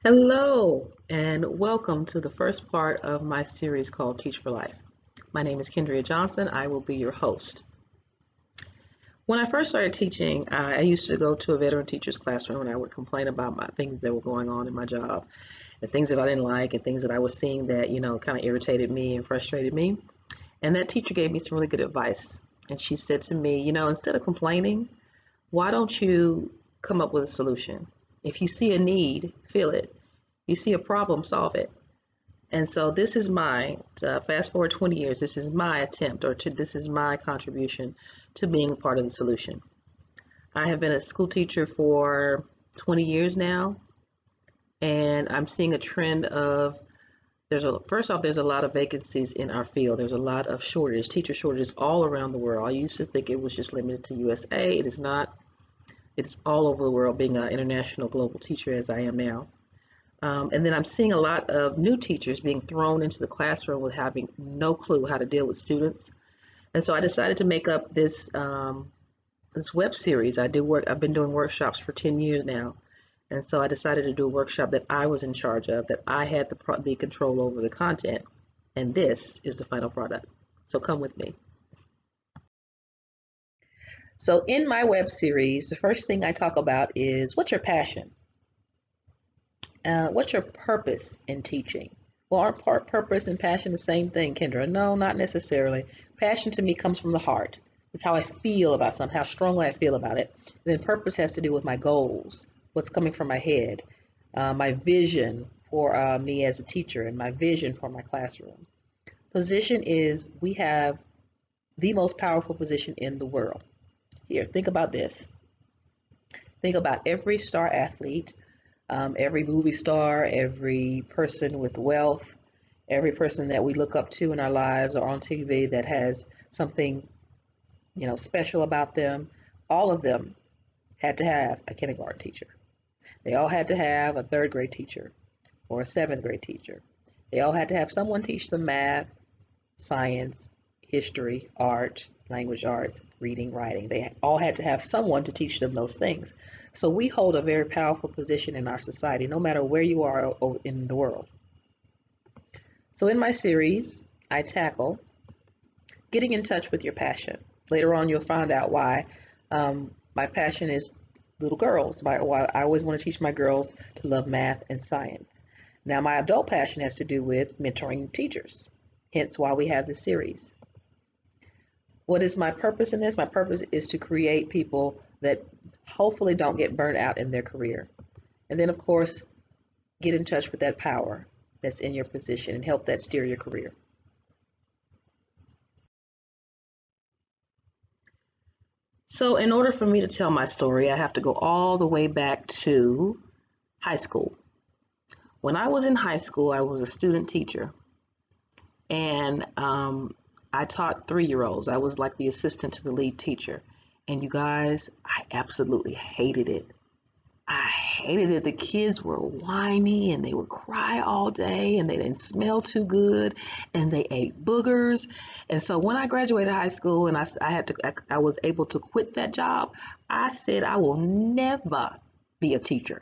Hello, and welcome to the first part of my series called Teach for Life. My name is Kendria Johnson. I will be your host. When I first started teaching, I used to go to a veteran teacher's classroom and I would complain about my things that were going on in my job, and things that I didn't like, and things that I was seeing that, kind of irritated me and frustrated me. And that teacher gave me some really good advice. And she said to me, instead of complaining, why don't you come up with a solution? If you see a need, fill it. You see a problem, solve it. And so this is fast forward 20 years, this is my attempt, this is my contribution to being part of the solution. I have been a school teacher for 20 years now, and I'm seeing a trend of, first off, there's a lot of vacancies in our field. There's a lot of teacher shortages all around the world. I used to think it was just limited to USA. It is not. It's all over the world, being an international global teacher as I am now. And then I'm seeing a lot of new teachers being thrown into the classroom with having no clue how to deal with students. And so I decided to make up this web series. I've been doing workshops for 10 years now. And so I decided to do a workshop that I was in charge of, that I had the control over the content. And this is the final product. So come with me. So in my web series, the first thing I talk about is, what's your passion? What's your purpose in teaching? Well, aren't purpose and passion the same thing, Kendra? No, not necessarily. Passion to me comes from the heart. It's how I feel about something, how strongly I feel about it. And then purpose has to do with my goals, what's coming from my head, my vision for me as a teacher, and my vision for my classroom. Position is, we have the most powerful position in the world. Here, think about this. Think about every star athlete, every movie star, every person with wealth, every person that we look up to in our lives or on TV that has something, special about them. All of them had to have a kindergarten teacher. They all had to have a third grade teacher or a seventh grade teacher. They all had to have someone teach them math, science, history, art, language arts, reading, writing. They all had to have someone to teach them those things. So we hold a very powerful position in our society, no matter where you are in the world. So in my series, I tackle getting in touch with your passion. Later on, you'll find out why my passion is little girls. Why I always want to teach my girls to love math and science. Now, my adult passion has to do with mentoring teachers, hence why we have this series. What is my purpose in this? My purpose is to create people that hopefully don't get burnt out in their career. And then, of course, get in touch with that power that's in your position and help that steer your career. So in order for me to tell my story, I have to go all the way back to high school. When I was in high school, I was a student teacher. And I taught 3-year-olds. I was like the assistant to the lead teacher. And you guys, I absolutely hated it. I hated it. The kids were whiny and they would cry all day and they didn't smell too good and they ate boogers. And so when I graduated high school and I was able to quit that job, I said, I will never be a teacher.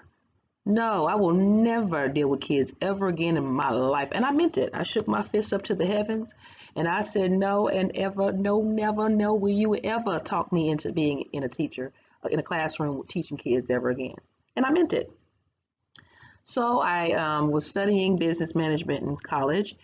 No, I will never deal with kids ever again in my life. And I meant it. I shook my fist up to the heavens and I said, no, and ever, no, never, no, will you ever talk me into being in a classroom teaching kids ever again. And I meant it. So I was studying business management in college.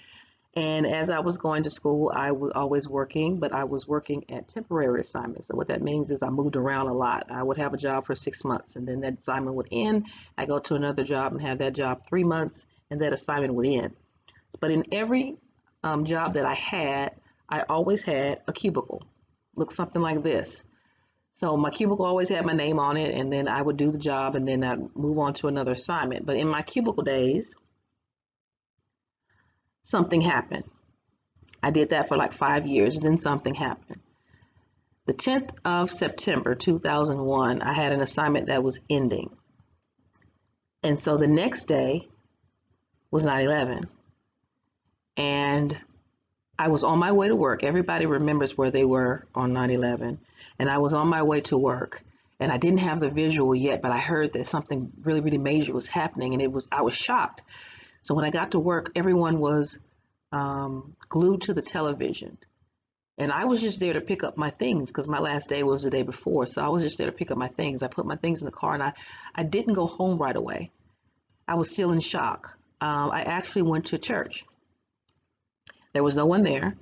And as I was going to school, I was always working, but I was working at temporary assignments. So what that means is I moved around a lot. I would have a job for 6 months, and then that assignment would end. I go to another job and have that job 3 months, and that assignment would end. But in every job that I always had a cubicle. Looked something like this. So my cubicle always had my name on it, and then I would do the job, and then I'd move on to another assignment. But in my cubicle days, something happened. I did that for like 5 years, and then something happened. The 10th of September, 2001, I had an assignment that was ending. And so the next day was 9/11. And I was on my way to work. Everybody remembers where they were on 9/11. And I was on my way to work. And I didn't have the visual yet, but I heard that something really, really major was happening, and I was shocked. So when I got to work, everyone was glued to the television. And I was just there to pick up my things because my last day was the day before. So I was just there to pick up my things. I put my things in the car, and I didn't go home right away. I was still in shock. I actually went to church. There was no one there.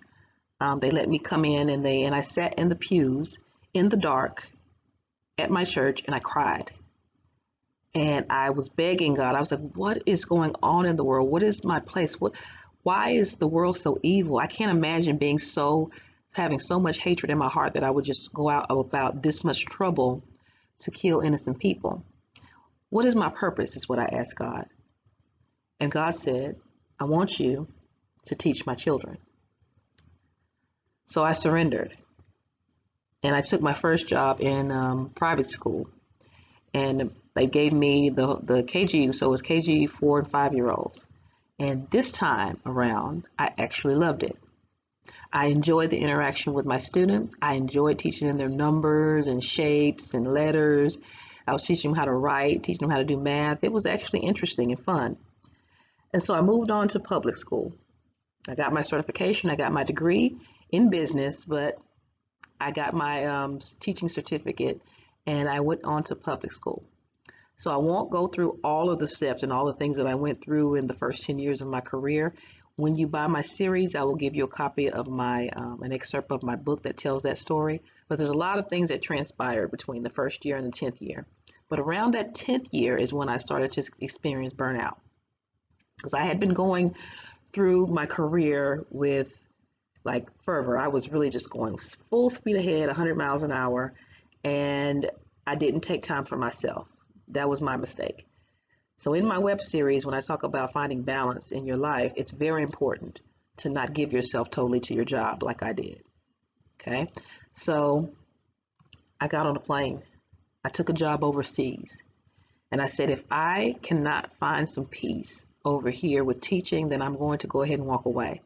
They let me come in, and I sat in the pews in the dark at my church, and I cried. And I was begging God. I was like, what is going on in the world? What is my place? Why is the world so evil? I can't imagine having so much hatred in my heart that I would just go out about this much trouble to kill innocent people. What is my purpose is what I asked God. And God said, I want you to teach my children. So I surrendered. And I took my first job in private school. And they gave me the KG, so it was KG 4 and 5-year-olds. And this time around, I actually loved it. I enjoyed the interaction with my students. I enjoyed teaching them their numbers and shapes and letters. I was teaching them how to write, teaching them how to do math. It was actually interesting and fun. And so I moved on to public school. I got my certification. I got my degree in business, but I got my teaching certificate, and I went on to public school. So I won't go through all of the steps and all the things that I went through in the first 10 years of my career. When you buy my series, I will give you a copy of an excerpt of my book that tells that story. But there's a lot of things that transpired between the first year and the 10th year. But around that 10th year is when I started to experience burnout. Because I had been going through my career with like fervor. I was really just going full speed ahead, 100 miles an hour, and I didn't take time for myself. That was my mistake. So in my web series, when I talk about finding balance in your life, it's very important to not give yourself totally to your job like I did. Okay? So I got on a plane. I took a job overseas. And I said, if I cannot find some peace over here with teaching, then I'm going to go ahead and walk away.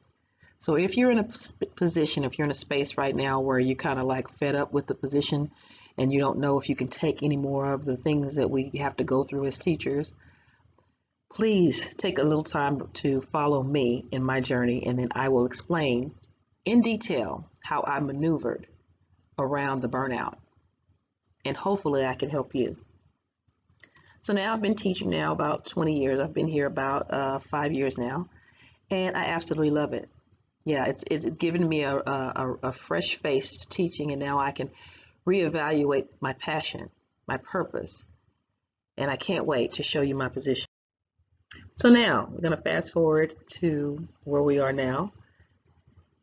So if you're in a position, if you're in a space right now where you're kind of like fed up with the position and you don't know if you can take any more of the things that we have to go through as teachers, please take a little time to follow me in my journey, and then I will explain in detail how I maneuvered around the burnout, and hopefully I can help you. So now I've been teaching now about 20 years. I've been here about 5 years now, and I absolutely love it. Yeah, it's given me a fresh face to teaching, and now I can reevaluate my passion, my purpose, and I can't wait to show you my position. So now we're going to fast forward to where we are now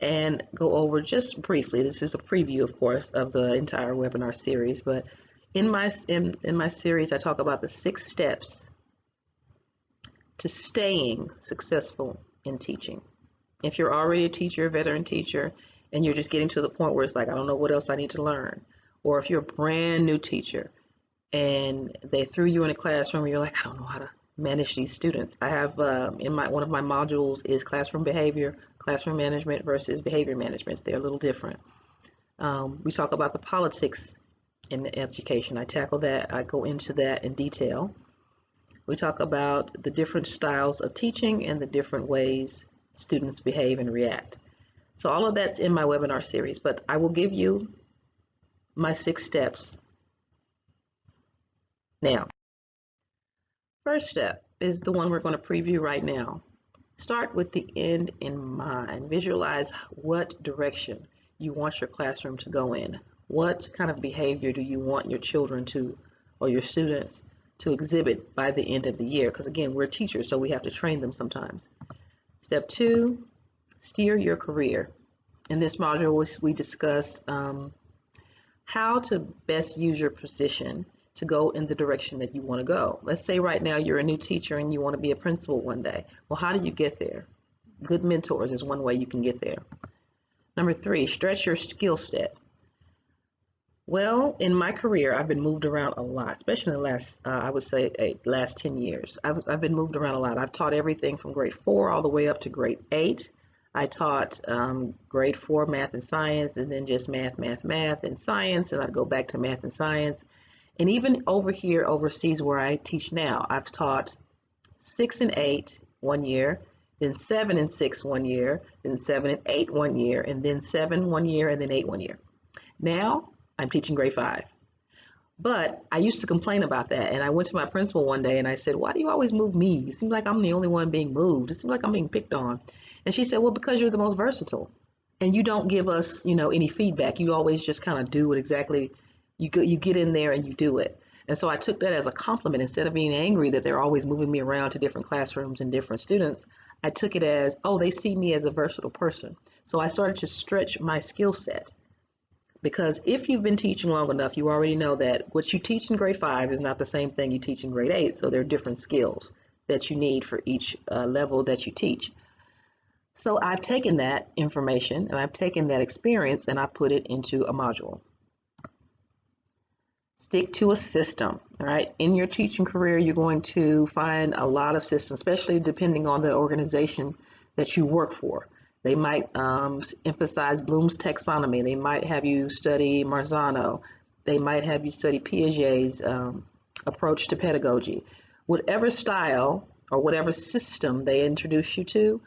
and go over just briefly. This is a preview, of course, of the entire webinar series, but in my series, I talk about the 6 steps to staying successful in teaching. If you're already a teacher, a veteran teacher, and you're just getting to the point where it's like, I don't know what else I need to learn, or if you're a brand new teacher and they threw you in a classroom and you're like, I don't know how to manage these students. I have one of my modules is classroom behavior, classroom management versus behavior management. They're a little different. We talk about the politics in education. I tackle that. I go into that in detail. We talk about the different styles of teaching and the different ways students behave and react. So all of that's in my webinar series, but I will give you my 6 steps now. First step is the one we're going to preview right now. Start with the end in mind. Visualize what direction you want your classroom to go in. What kind of behavior do you want your children to, or your students to exhibit by the end of the year? Because again, we're teachers, so we have to train them sometimes. Step 2, steer your career. In this module, we discuss how to best use your position to go in the direction that you want to go. Let's say right now you're a new teacher and you want to be a principal one day. Well, how do you get there? Good mentors is one way you can get there. Number 3, stretch your skill set. Well, in my career, I've been moved around a lot, especially in the last, I would say, last 10 years. I've been moved around a lot. I've taught everything from grade 4 all the way up to grade 8. I taught grade 4 math and science, and then just math, and science, and I'd go back to math and science. And even over here overseas where I teach now, I've taught 6 and 8 one year, then 7 and 6 one year, then 7 and 8 one year, and then 7 one year, and then 8 one year. Now I'm teaching grade 5. But I used to complain about that, and I went to my principal one day and I said, why do you always move me? It seems like I'm the only one being moved. It seems like I'm being picked on. And she said, well, because you're the most versatile and you don't give us, any feedback. You always just kind of do it exactly. You get in there and you do it. And so I took that as a compliment. Instead of being angry that they're always moving me around to different classrooms and different students, I took it as, oh, they see me as a versatile person. So I started to stretch my skill set. Because if you've been teaching long enough, you already know that what you teach in grade 5 is not the same thing you teach in grade 8. So there are different skills that you need for each level that you teach. So I've taken that information and I've taken that experience and I put it into a module. Stick to a system, all right? In your teaching career, you're going to find a lot of systems, especially depending on the organization that you work for. They might emphasize Bloom's taxonomy. They might have you study Marzano. They might have you study Piaget's approach to pedagogy. Whatever style or whatever system they introduce you to,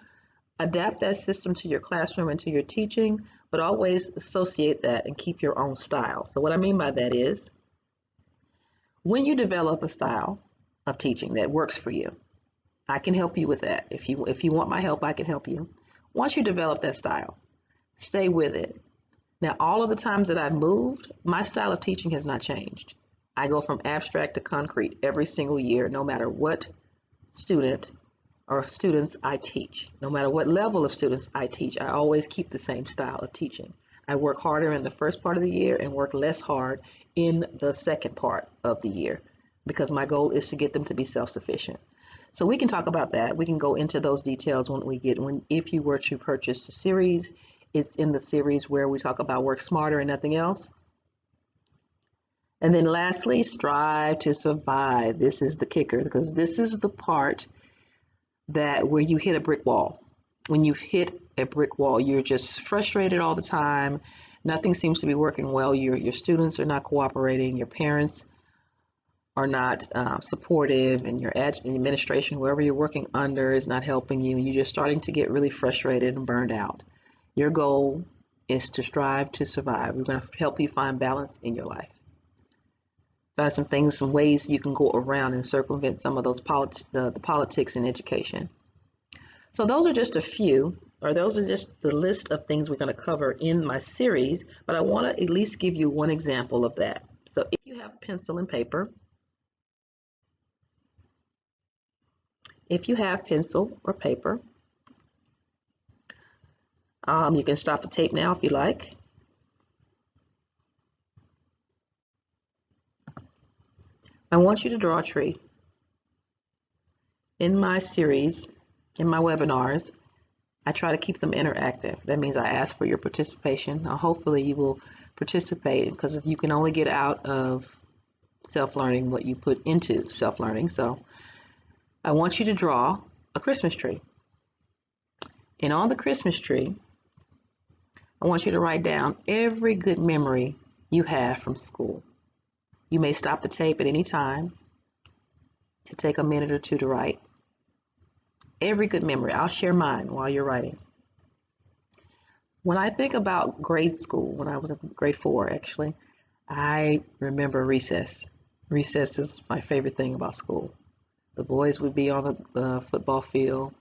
adapt that system to your classroom and to your teaching, but always associate that and keep your own style. So what I mean by that is, when you develop a style of teaching that works for you, I can help you with that. If you want my help, I can help you. Once you develop that style, stay with it. Now, all of the times that I've moved, my style of teaching has not changed. I go from abstract to concrete every single year, no matter what student or students I teach. No matter what level of students I teach, I always keep the same style of teaching. I work harder in the first part of the year and work less hard in the second part of the year because my goal is to get them to be self-sufficient. So we can talk about that. We can go into those details if you were to purchase the series. It's in the series where we talk about work smarter and nothing else. And then lastly, strive to survive. This is the kicker because this is the part where you hit a brick wall. When you've hit a brick wall, you're just frustrated all the time. Nothing seems to be working well. Your students are not cooperating. Your parents are not supportive, and your administration, whoever you're working under, is not helping you. You're just starting to get really frustrated and burned out. Your goal is to strive to survive. We're going to help you find balance in your life. Find some ways you can go around and circumvent some of those the politics in education. So those are just a few, or those are just the list of things we're going to cover in my series, but I want to at least give you one example of that. So if you have pencil and paper, you can stop the tape now if you like. I want you to draw a tree. In my series, in my webinars, I try to keep them interactive. That means I ask for your participation. Now, hopefully you will participate because you can only get out of self-learning what you put into self-learning. So I want you to draw a Christmas tree. And on the Christmas tree, I want you to write down every good memory you have from school. You may stop the tape at any time to take a minute or two to write. Every good memory. I'll share mine while you're writing. When I think about grade school, when I was in grade 4, actually, I remember recess. Recess is my favorite thing about school. The boys would be on the football field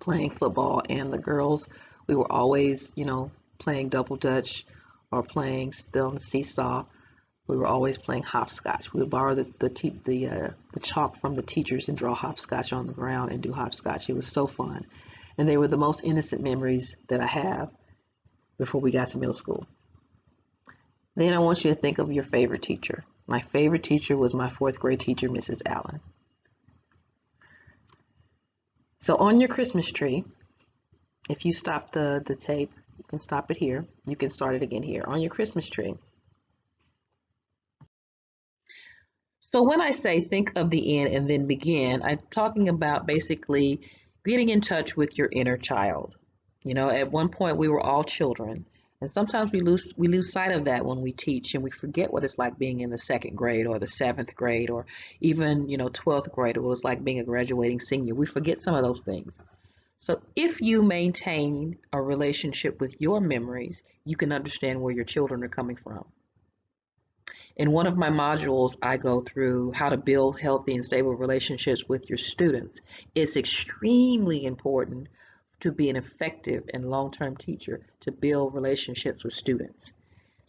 playing football, and the girls, we were always, playing double dutch or playing still on the seesaw. We were always playing hopscotch. We would borrow the chalk from the teachers and draw hopscotch on the ground and do hopscotch. It was so fun. And they were the most innocent memories that I have before we got to middle school. Then I want you to think of your favorite teacher. My favorite teacher was my 4th grade teacher, Mrs. Allen. So on your Christmas tree, if you stop the tape, you can stop it here. You can start it again here. On your Christmas tree. So when I say think of the end and then begin, I'm talking about basically getting in touch with your inner child. At one point we were all children, And sometimes we lose sight of that when we teach, and we forget what it's like being in the second grade or the seventh grade, or even 12th grade, or what it's like being a graduating senior. We forget some of those things. So if you maintain a relationship with your memories, you can understand where your children are coming from. In one of my modules, I go through how to build healthy and stable relationships with your students. It's extremely important to be an effective and long-term teacher to build relationships with students.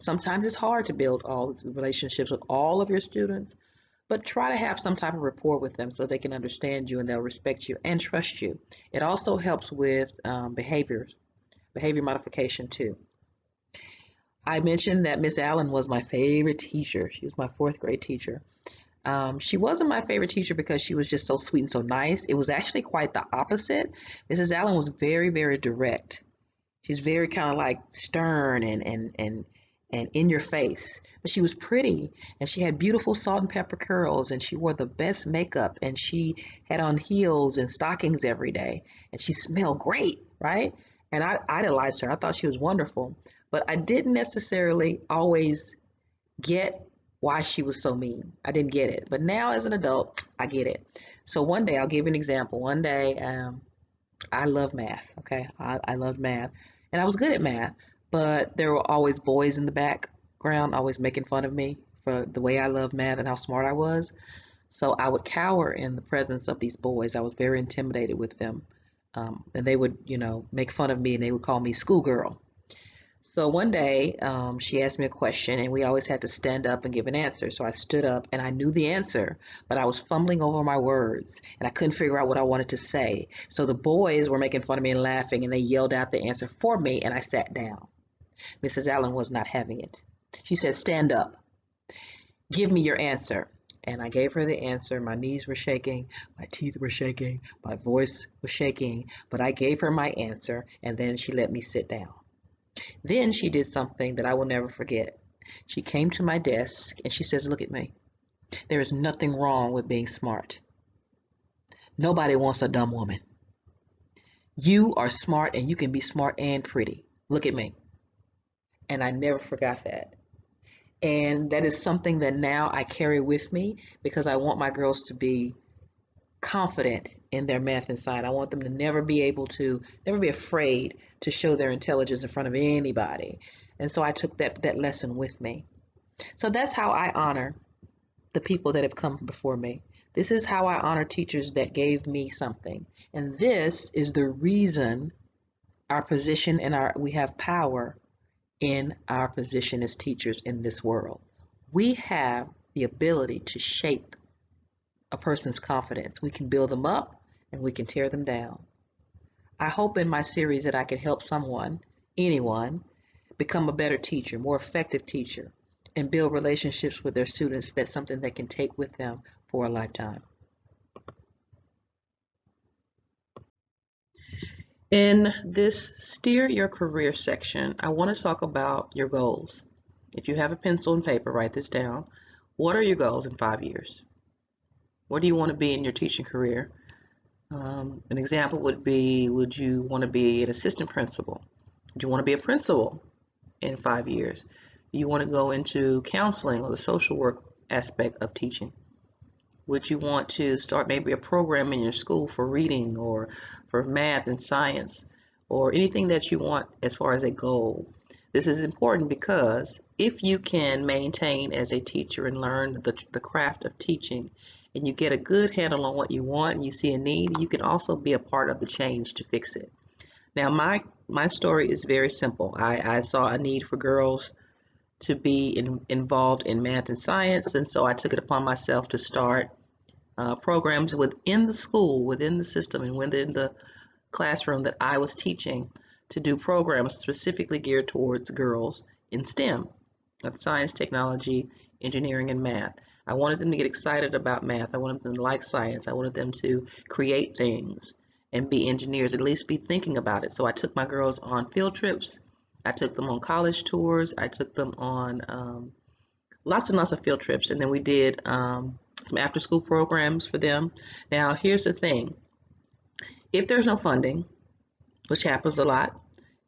Sometimes it's hard to build all the relationships with all of your students, but try to have some type of rapport with them so they can understand you and they'll respect you and trust you. It also helps with behavior modification too. I mentioned that Miss Allen was my favorite teacher. She was my fourth grade teacher. She wasn't my favorite teacher because she was just so sweet and so nice. It was actually quite the opposite. Mrs. Allen was very, very direct. She's very kind of like stern and in your face. But she was pretty, and she had beautiful salt and pepper curls, and she wore the best makeup, and she had on heels and stockings every day, and she smelled great, right? And I idolized her. I thought she was wonderful. But I didn't necessarily always get why she was so mean. I didn't get it. But now as an adult, I get it. So one day, I'll give you an example. One day, I love math, okay? I loved math. And I was good at math, but there were always boys in the background always making fun of me for the way I loved math and how smart I was. So I would cower in the presence of these boys. I was very intimidated with them. And they would, make fun of me, and they would call me schoolgirl. So one day, she asked me a question, and we always had to stand up and give an answer. So I stood up, and I knew the answer, but I was fumbling over my words, and I couldn't figure out what I wanted to say. So the boys were making fun of me and laughing, and they yelled out the answer for me, and I sat down. Mrs. Allen was not having it. She said, "Stand up. Give me your answer." And I gave her the answer. My knees were shaking, my teeth were shaking, my voice was shaking, but I gave her my answer, and then she let me sit down. Then she did something that I will never forget. She came to my desk and she says, "Look at me. There is nothing wrong with being smart. Nobody wants a dumb woman. You are smart, and you can be smart and pretty. Look at me." And I never forgot that. And that is something that now I carry with me because I want my girls to be confident in their math and science. I want them to never be afraid to show their intelligence in front of anybody. And so I took that lesson with me. So that's how I honor the people that have come before me. This is how I honor teachers that gave me something. And this is the reason our position and we have power in our position as teachers in this world. We have the ability to shape a person's confidence. We can build them up and we can tear them down. I hope in my series that I could help anyone, become a better teacher, more effective teacher, and build relationships with their students. That's something they can take with them for a lifetime. In this Steer Your Career section, I want to talk about your goals. If you have a pencil and paper, write this down. What are your goals in 5 years? Where do you want to be in your teaching career? An example would be, would you want to be an assistant principal? Do you want to be a principal in 5 years? Do you want to go into counseling or the social work aspect of teaching? Would you want to start maybe a program in your school for reading or for math and science, or anything that you want as far as a goal? This is important because if you can maintain as a teacher and learn the craft of teaching, and you get a good handle on what you want and you see a need, you can also be a part of the change to fix it. Now, my story is very simple. I saw a need for girls to be involved in math and science, and so I took it upon myself to start programs within the school, within the system, and within the classroom that I was teaching, to do programs specifically geared towards girls in STEM, science, technology, engineering, and math. I wanted them to get excited about math. I wanted them to like science. I wanted them to create things and be engineers, at least be thinking about it. So I took my girls on field trips. I took them on college tours. I took them on lots and lots of field trips. And then we did some after school programs for them. Now, here's the thing. If there's no funding, which happens a lot,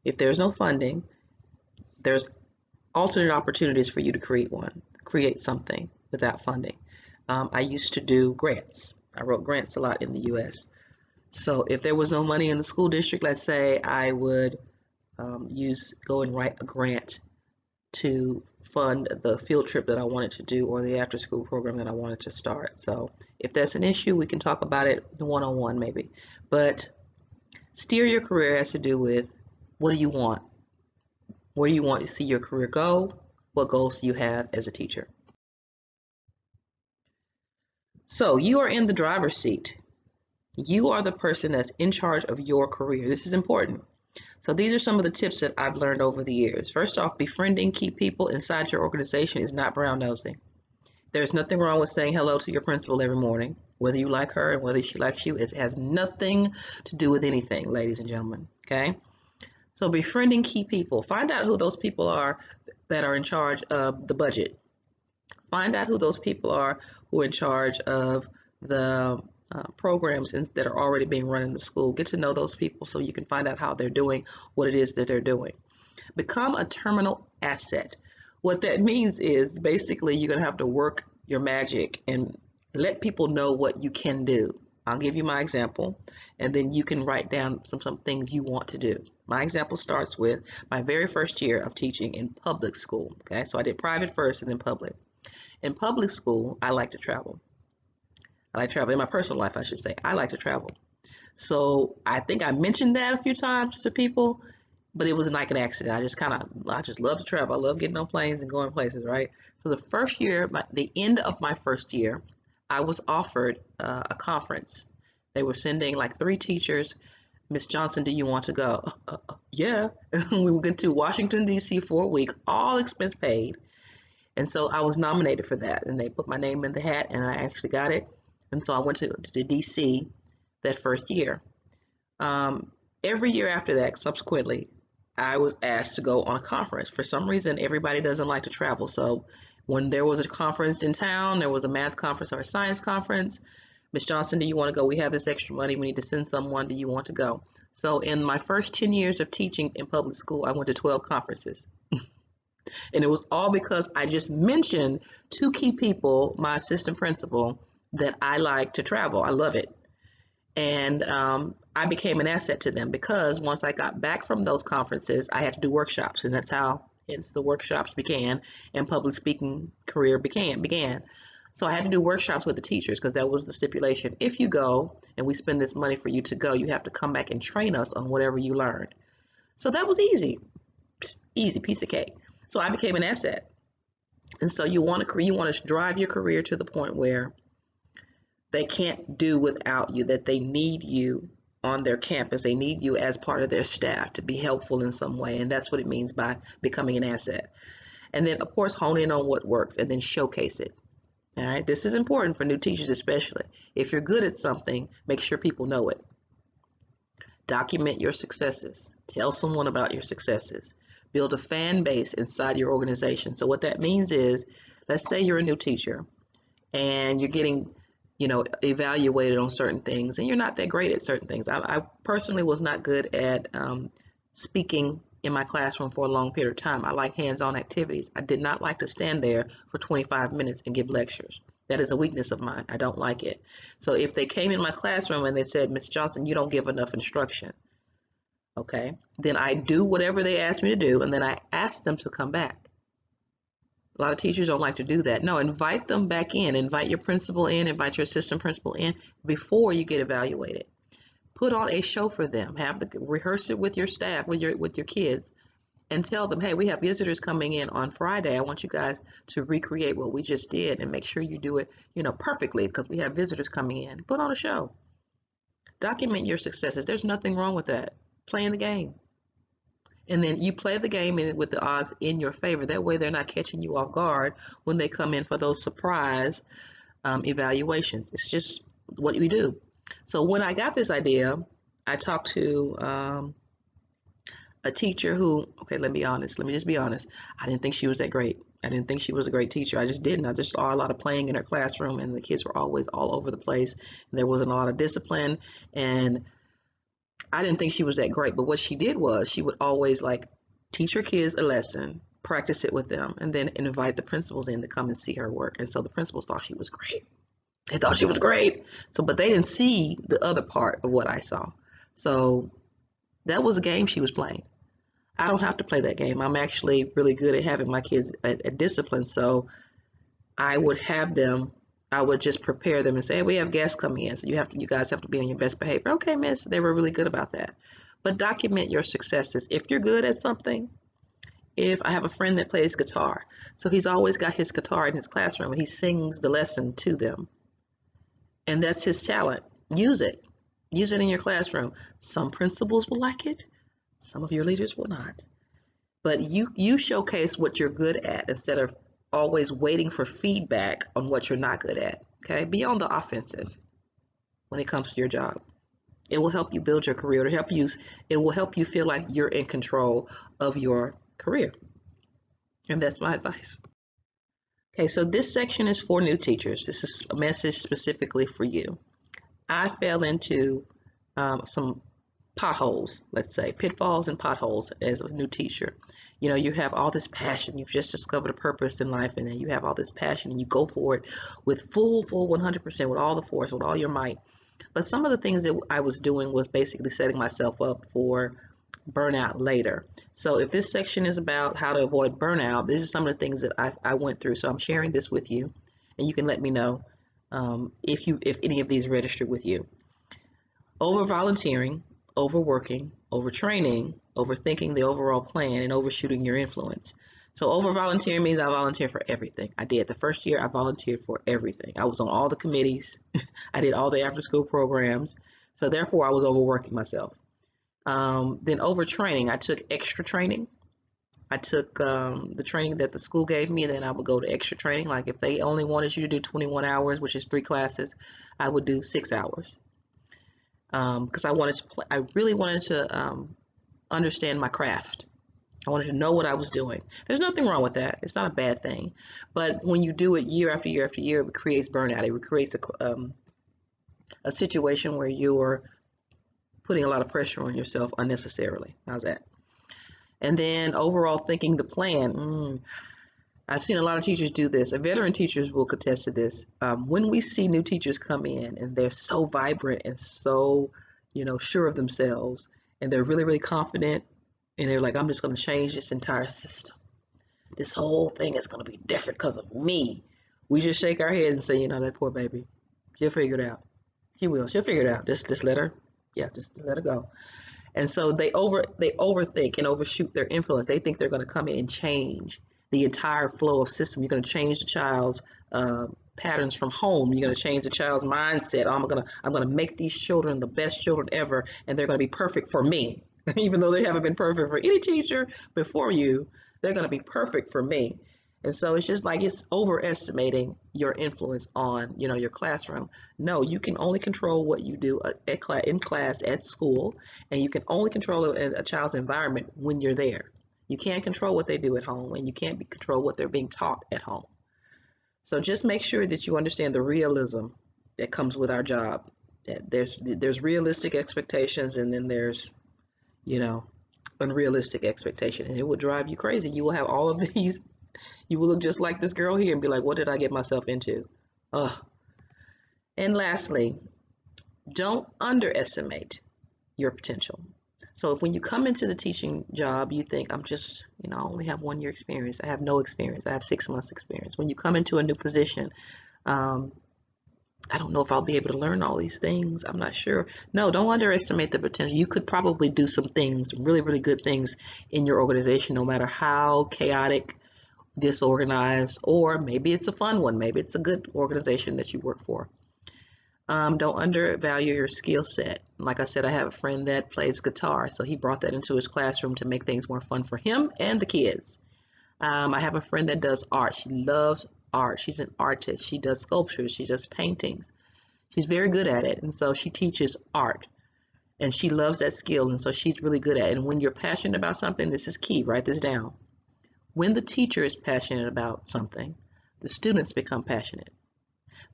if there's no funding, there's alternate opportunities for you to create something without funding. I used to do grants. I wrote grants a lot in the U.S. So if there was no money in the school district, let's say, I would go and write a grant to fund the field trip that I wanted to do or the after school program that I wanted to start. So if that's an issue, we can talk about it one-on-one maybe. But steer your career has to do with, what do you want? Where do you want to see your career go? What goals do you have as a teacher? So you are in the driver's seat. You are the person that's in charge of your career. This is important. So these are some of the tips that I've learned over the years. First off, befriending key people inside your organization is not brown nosing. There's nothing wrong with saying hello to your principal every morning, whether you like her and whether she likes you. It has nothing to do with anything, ladies and gentlemen, okay? So befriending key people. Find out who those people are that are in charge of the budget. Find out who those people are who are in charge of the programs that are already being run in the school. Get to know those people so you can find out how they're doing what it is that they're doing. Become a terminal asset. What that means is basically you're going to have to work your magic and let people know what you can do. I'll give you my example, and then you can write down some things you want to do. My example starts with my very first year of teaching in public school. Okay, so I did private first and then public. In public school, I like to travel. I like travel in my personal life, I should say. I like to travel. So I think I mentioned that a few times to people, but it was like an accident. I just love to travel. I love getting on planes and going places, right? So the first year, the end of my first year, I was offered a conference. They were sending like 3 teachers. Miss Johnson, do you want to go? Yeah. We went to Washington, D.C. for a week, all expense paid. And so I was nominated for that, and they put my name in the hat, and I actually got it. And so I went to D.C. that first year. Every year after that, subsequently, I was asked to go on a conference. For some reason, everybody doesn't like to travel. So when there was a conference in town, there was a math conference or a science conference, Miss Johnson, do you want to go? We have this extra money. We need to send someone. Do you want to go? So in my first 10 years of teaching in public school, I went to 12 conferences. And it was all because I just mentioned 2 key people, my assistant principal, that I like to travel. I love it. And I became an asset to them because once I got back from those conferences, I had to do workshops. And that's how the workshops began and public speaking career began. So I had to do workshops with the teachers because that was the stipulation. If you go and we spend this money for you to go, you have to come back and train us on whatever you learned. So that was easy piece of cake. So I became an asset. And so you want to drive your career to the point where they can't do without you, that they need you on their campus. They need you as part of their staff to be helpful in some way. And that's what it means by becoming an asset. And then, of course, hone in on what works and then showcase it. All right. This is important for new teachers, especially. If you're good at something, make sure people know it. Document your successes. Tell someone about your successes. Build a fan base inside your organization. So what that means is, let's say you're a new teacher and you're getting, evaluated on certain things and you're not that great at certain things. I personally was not good at speaking in my classroom for a long period of time. I like hands-on activities. I did not like to stand there for 25 minutes and give lectures. That is a weakness of mine. I don't like it. So if they came in my classroom and they said, Ms. Johnson, you don't give enough instruction, okay, then I do whatever they ask me to do, and then I ask them to come back. A lot of teachers don't like to do that. No, invite them back in. Invite your principal in, invite your assistant principal in before you get evaluated. Put on a show for them. Rehearse it with your staff, with your kids, and tell them, hey, we have visitors coming in on Friday. I want you guys to recreate what we just did and make sure you do it, perfectly because we have visitors coming in. Put on a show. Document your successes. There's nothing wrong with that. Playing the game. And then you play the game with the odds in your favor. That way they're not catching you off guard when they come in for those surprise evaluations. It's just what we do. So when I got this idea, I talked to a teacher who, okay, let me just be honest. I didn't think she was that great. I didn't think she was a great teacher. I just didn't. I just saw a lot of playing in her classroom and the kids were always all over the place. And there wasn't a lot of discipline, and I didn't think she was that great. But what she did was she would always teach her kids a lesson, practice it with them, and then invite the principals in to come and see her work. And so the principals thought she was great. They thought she was great. So, but they didn't see the other part of what I saw. So that was a game she was playing. I don't have to play that game. I'm actually really good at having my kids at discipline. So I would just prepare them and say, hey, we have guests coming in, so you guys have to be on your best behavior. Okay, miss, they were really good about that. But document your successes. If you're good at something, if I have a friend that plays guitar, so he's always got his guitar in his classroom and he sings the lesson to them. And that's his talent. Use it. Use it in your classroom. Some principals will like it. Some of your leaders will not. But you showcase what you're good at instead of always waiting for feedback on what you're not good at. Okay? Be on the offensive when it comes to your job. It will help you build your career. It will help you feel like you're in control of your career. And that's my advice. Okay, so this section is for new teachers. This is a message specifically for you. I fell into some potholes, let's say, pitfalls and potholes as a new teacher. You know, you have all this passion. You've just discovered a purpose in life, and then you have all this passion, and you go for it with full 100%, with all the force, with all your might. But some of the things that I was doing was basically setting myself up for burnout later. So if this section is about how to avoid burnout, these are some of the things that I went through. So I'm sharing this with you, and you can let me know if any of these registered with you. Over volunteering, overworking, overtraining, overthinking the overall plan, and overshooting your influence. So over volunteering means I volunteer for everything. I did. The first year I volunteered for everything. I was on all the committees. I did all the after school programs. So therefore I was overworking myself. Then overtraining, I took extra training. I took the training that the school gave me, and then I would go to extra training. Like if they only wanted you to do 21 hours, which is 3 classes, I would do 6 hours. Because I really wanted to understand my craft. I wanted to know what I was doing. There's nothing wrong with that. It's not a bad thing. But when you do it year after year after year, it creates burnout. It creates a situation where you're putting a lot of pressure on yourself unnecessarily. How's that? And then overall thinking the plan. I've seen a lot of teachers do this. Veteran teachers will attest to this. When we see new teachers come in and they're so vibrant and so, sure of themselves, and they're really, really confident, and they're like, I'm just going to change this entire system. This whole thing is going to be different because of me. We just shake our heads and say, that poor baby, she'll figure it out. She will. She'll figure it out. Just let her. Yeah, just let her go. And so they overthink and overshoot their influence. They think they're going to come in and change the entire flow of system. You're going to change the child's patterns from home. You're going to change the child's mindset. I'm going to make these children the best children ever, and they're going to be perfect for me. Even though they haven't been perfect for any teacher before you, they're going to be perfect for me. And so it's just like it's overestimating your influence on, your classroom. No, you can only control what you do in class at school, and you can only control a child's environment when you're there. You can't control what they do at home, and you can't control what they're being taught at home. So just make sure that you understand the realism that comes with our job. That there's realistic expectations, and then there's unrealistic expectation, and it will drive you crazy. You will have all of these. You will look just like this girl here and be like, what did I get myself into? Ugh. And lastly, don't underestimate your potential. So if when you come into the teaching job, you think, I'm just, I only have 1 year experience. I have no experience. I have 6 months experience. When you come into a new position, I don't know if I'll be able to learn all these things. I'm not sure. No, don't underestimate the potential. You could probably do some things, really, really good things in your organization, no matter how chaotic, disorganized, or maybe it's a fun one. Maybe it's a good organization that you work for. Don't undervalue your skill set. Like I said, I have a friend that plays guitar, so he brought that into his classroom to make things more fun for him and the kids. I have a friend that does art. She loves art. She's an artist. She does sculptures. She does paintings. She's very good at it, and so she teaches art, and she loves that skill, and so she's really good at it. And when you're passionate about something, this is key. Write this down. When the teacher is passionate about something, the students become passionate.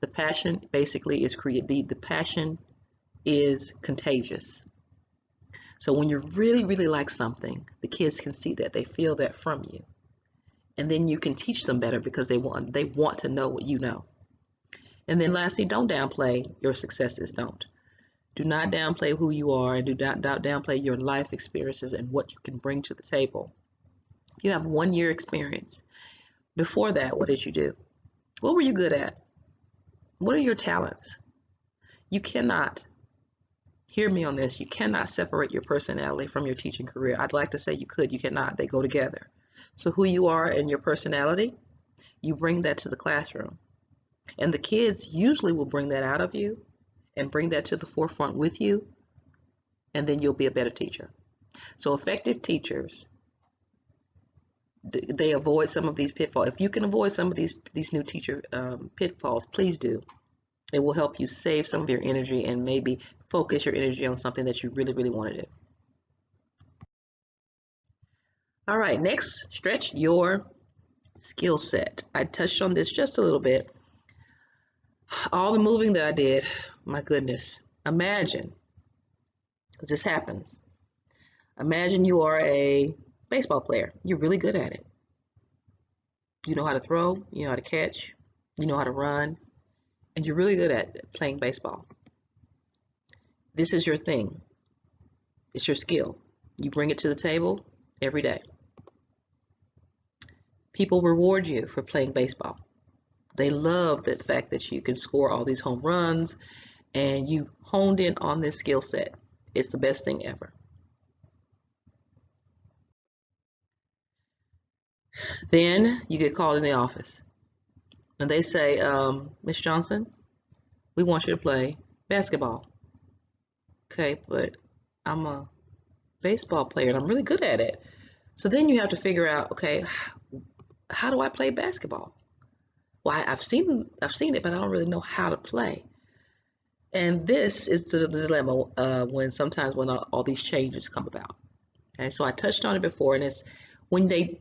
The passion basically is the passion is contagious. So when you really, really like something, the kids can see that, they feel that from you. And then you can teach them better because they want to know what you know. And then lastly, don't downplay your successes. Do not downplay who you are, and do not downplay your life experiences and what you can bring to the table. You have 1 year experience. Before that, what did you do? What were you good at? What are your talents? You cannot, hear me on this, you cannot separate your personality from your teaching career. I'd like to say you could, you cannot. They go together. So who you are and your personality, you bring that to the classroom. And the kids usually will bring that out of you and bring that to the forefront with you, and then you'll be a better teacher. So effective teachers, they avoid some of these pitfalls. If you can avoid some of these new teacher pitfalls, please do. It will help you save some of your energy and maybe focus your energy on something that you really, really want to do. All right, next, stretch your skill set. I touched on this just a little bit. All the moving that I did, my goodness. Imagine, because this happens. Imagine you are a baseball player. You're really good at it. You know how to throw, you know how to catch, you know how to run, and you're really good at playing baseball. This is your thing. It's your skill. You bring it to the table every day. People reward you for playing baseball. They love the fact that you can score all these home runs and you honed in on this skill set. It's the best thing ever. Then you get called in the office and they say, Miss Johnson, we want you to play basketball. Okay, but I'm a baseball player and I'm really good at it. So then you have to figure out, okay, how do I play basketball? Well, I've seen it, but I don't really know how to play. And this is the dilemma when all these changes come about. Okay, so I touched on it before, and it's when they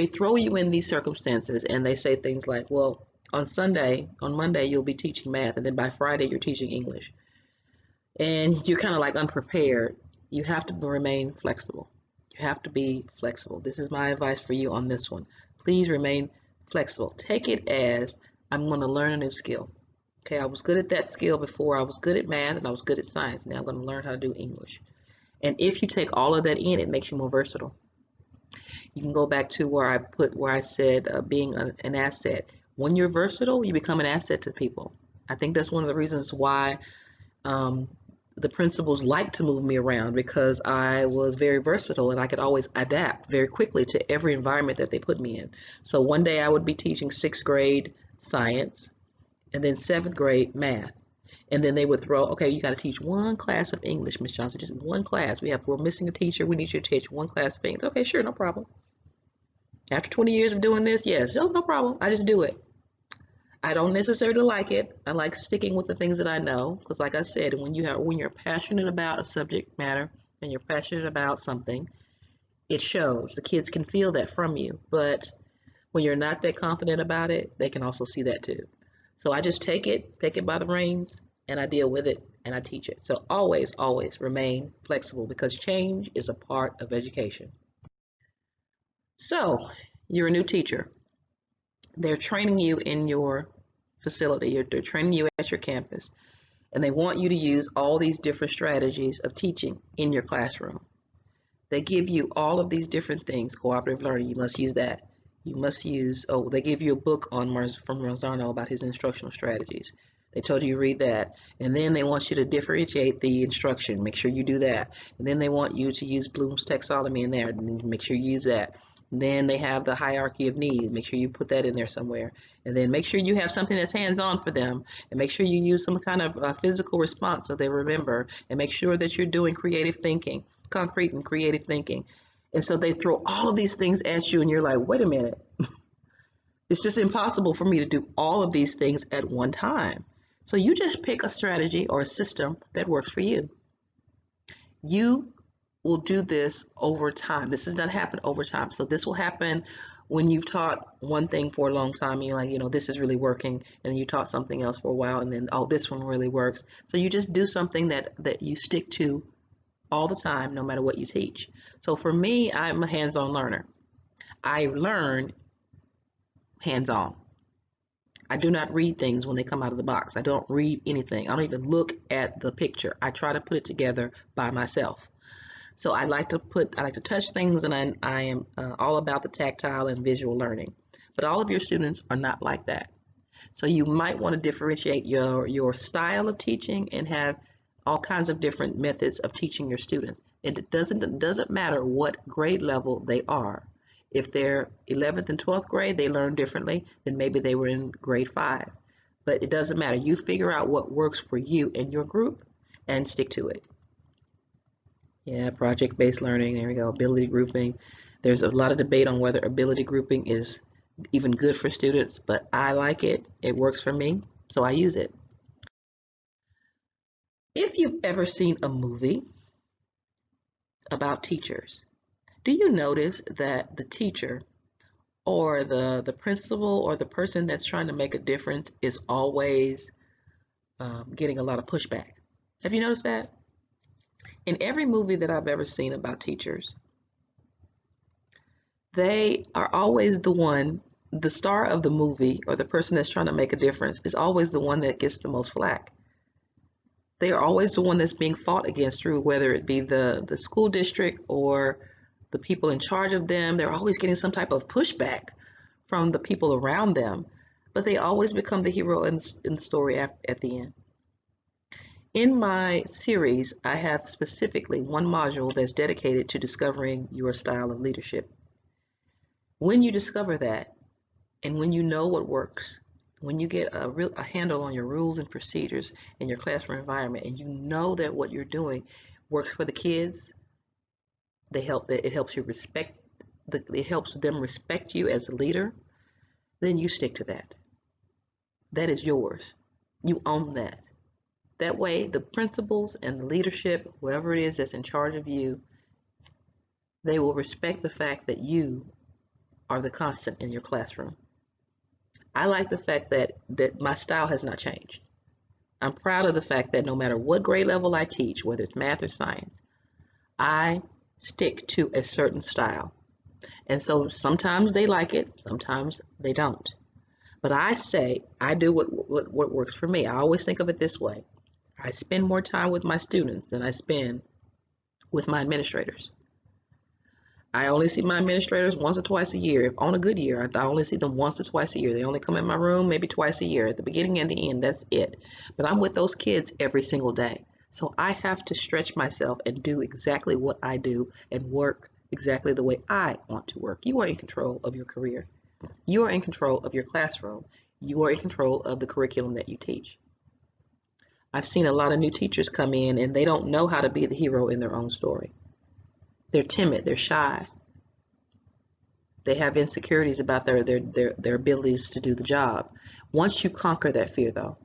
throw you in these circumstances and they say things like, well, on Monday you'll be teaching math, and then by Friday you're teaching English. And you're kind of like unprepared. You have to remain flexible. You have to be flexible. This is my advice for you on this one. Please remain flexible. Take it as I'm going to learn a new skill. Okay, I was good at that skill before. I was good at math and I was good at science. Now I'm going to learn how to do English. And if you take all of that in, it makes you more versatile. You can go back to where I said being an asset. When you're versatile, you become an asset to people. I think that's one of the reasons why the principals liked to move me around, because I was very versatile and I could always adapt very quickly to every environment that they put me in. So one day I would be teaching 6th grade science and then 7th grade math. And then they would throw, okay, you got to teach one class of English, Miss Johnson, just one class. We're missing a teacher. We need you to teach one class of English. Okay, sure, no problem. After 20 years of doing this, yes, no problem. I just do it. I don't necessarily like it. I like sticking with the things that I know, because like I said, when you're passionate about a subject matter and you're passionate about something, it shows. The kids can feel that from you. But when you're not that confident about it, they can also see that too. So I just take it by the reins, and I deal with it and I teach it. So always, always remain flexible, because change is a part of education. So you're a new teacher. They're training you in your facility. They're training you at your campus, and they want you to use all these different strategies of teaching in your classroom. They give you all of these different things. Cooperative learning, you must use that. You must use, they give you a book from Marzano about his instructional strategies. They told you to read that. And then they want you to differentiate the instruction. Make sure you do that. And then they want you to use Bloom's taxonomy in there. And make sure you use that. And then they have the hierarchy of needs. Make sure you put that in there somewhere. And then make sure you have something that's hands-on for them. And make sure you use some kind of physical response so they remember. And make sure that you're doing creative thinking, concrete and creative thinking. And so they throw all of these things at you, and you're like, wait a minute. It's just impossible for me to do all of these things at one time. So you just pick a strategy or a system that works for you. You will do this over time. This does not happen over time. So this will happen when you've taught one thing for a long time, and you're like, this is really working, and then you taught something else for a while, and then, this one really works. So you just do something that you stick to all the time, no matter what you teach. So for me, I'm a hands-on learner. I learn hands-on. I do not read things when they come out of the box. I don't read anything. I don't even look at the picture. I try to put it together by myself. So I like to touch things, and I am all about the tactile and visual learning. But all of your students are not like that. So you might want to differentiate your style of teaching and have all kinds of different methods of teaching your students. It doesn't matter what grade level they are. If they're 11th and 12th grade, they learn differently than maybe they were in grade 5. But it doesn't matter. You figure out what works for you and your group and stick to it. Yeah, project-based learning, there we go, ability grouping. There's a lot of debate on whether ability grouping is even good for students, but I like it. It works for me, so I use it. If you've ever seen a movie about teachers, do you notice that the teacher or the principal or the person that's trying to make a difference is always getting a lot of pushback? Have you noticed that? In every movie that I've ever seen about teachers, they are always the star of the movie or the person that's trying to make a difference is always the one that gets the most flack. They are always the one that's being fought against through whether it be the school district or the people in charge of them. They're always getting some type of pushback from the people around them, but they always become the hero in the story at the end. In my series, I have specifically one module that's dedicated to discovering your style of leadership. When you discover that, and when you know what works, when you get a handle on your rules and procedures in your classroom environment, and you know that what you're doing works for the kids, it helps you respect it helps them respect you as a leader, then you stick to that. That is yours. You own that. That way, the principals and the leadership, whoever it is that's in charge of you, they will respect the fact that you are the constant in your classroom. I like the fact that my style has not changed. I'm proud of the fact that no matter what grade level I teach, whether it's math or science, I stick to a certain style. And so sometimes they like it, sometimes they don't. But I say I do what works for me. I always think of it this way. I spend more time with my students than I spend with my administrators. I only see my administrators once or twice a year. If on a good year, I only see them once or twice a year. They only come in my room maybe twice a year, at the beginning and the end. That's it. But I'm with those kids every single day. So I have to stretch myself and do exactly what I do and work exactly the way I want to work. You are in control of your career. You are in control of your classroom. You are in control of the curriculum that you teach. I've seen a lot of new teachers come in and they don't know how to be the hero in their own story. They're timid, they're shy. They have insecurities about their abilities to do the job. Once you conquer that fear, though,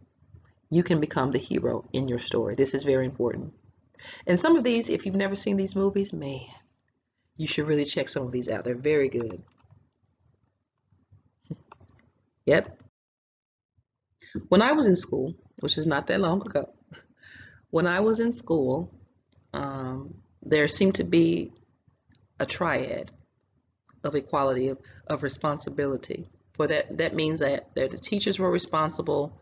you can become the hero in your story. This is very important. And some of these, if you've never seen these movies, man, you should really check some of these out. They're very good. Yep. When I was in school, which is not that long ago, when I was in school, there seemed to be a triad of equality of responsibility. For that means that the teachers were responsible